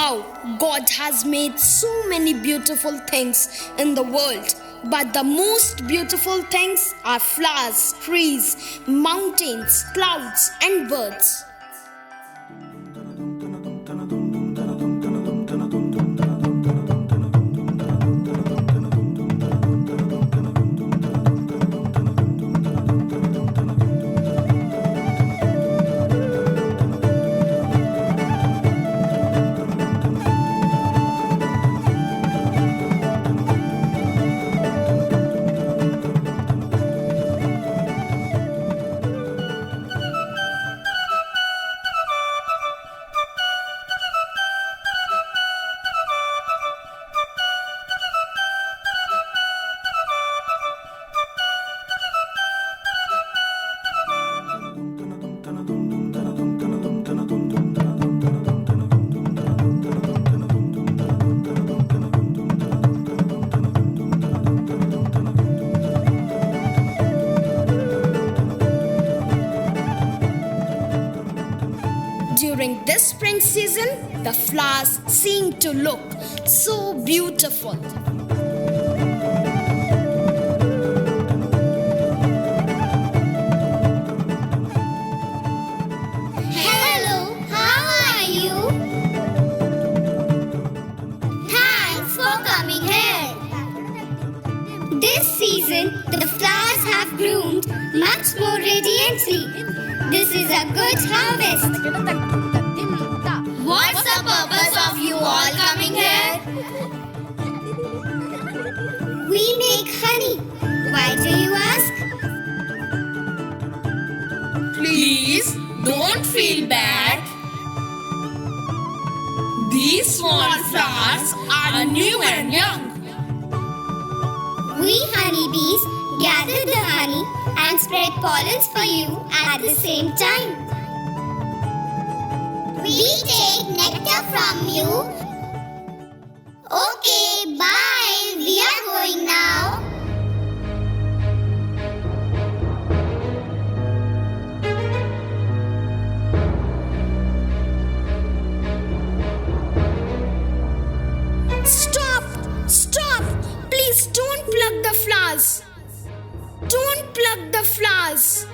Wow, God has made so many beautiful things in the world. But the most beautiful things are flowers, trees, mountains, clouds, and birds. During this spring season, the flowers seem to look so beautiful. Hello, how are you? Thanks for coming here. This season, the flowers have bloomed much more radiantly. This is a good harvest. What's the purpose of you all coming here? We make honey. Why do you ask? Please don't feel bad. These small flowers are new and young. We honeybees gather the honey and spread pollens for you at the same time. We take nectar from you. Okay, bye. We are going now. Stop! Stop! Please don't pluck the flowers. Don't pluck the flowers.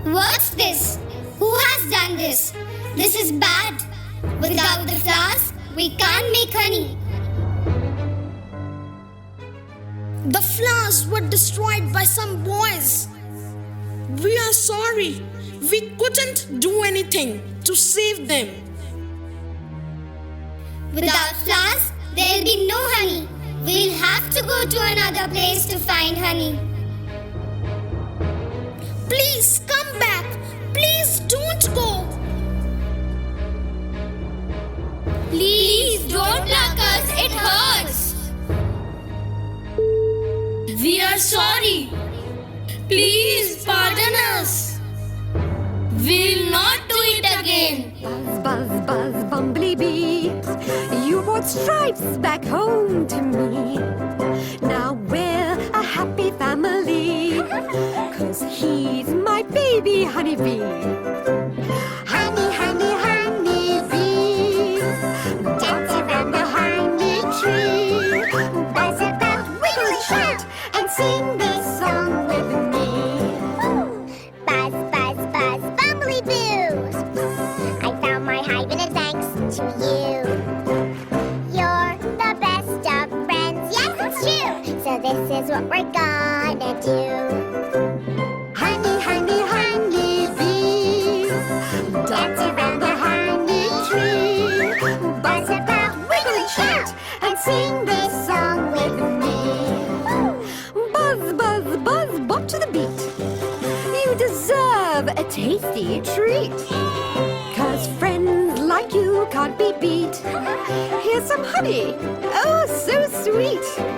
What's this? Who has done this? This is bad. Without the flowers, we can't make honey. The flowers were destroyed by some boys. We are sorry. We couldn't do anything to save them. Without flowers, there'll be no honey. We'll have to go to another place to find honey. Please come back. Please don't go. Please don't pluck us. It hurts. We are sorry. Please pardon us. We'll not do it again. Buzz, buzz, buzz, bumblebee. You brought stripes back home to me. Now we're a happy family. 'Cause he's my baby honeybee. Honey, honey, honeybee. Dance around the honey tree. Buzz about, wiggle, shout, and sing this song with me. Buzz, buzz, buzz, bumblebees. I found my hive and it's thanks to you. You're the best of friends. Yes, it's true. So this is what we're gonna do. Honey, honey, honeybee. Dance around the honey tree. Buzz about, wiggle and shout, and sing this song with me. Buzz, buzz, buzz, bop to the beat. You deserve a tasty treat. 'Cause friends like you can't be beat. Here's some honey. Oh, so sweet.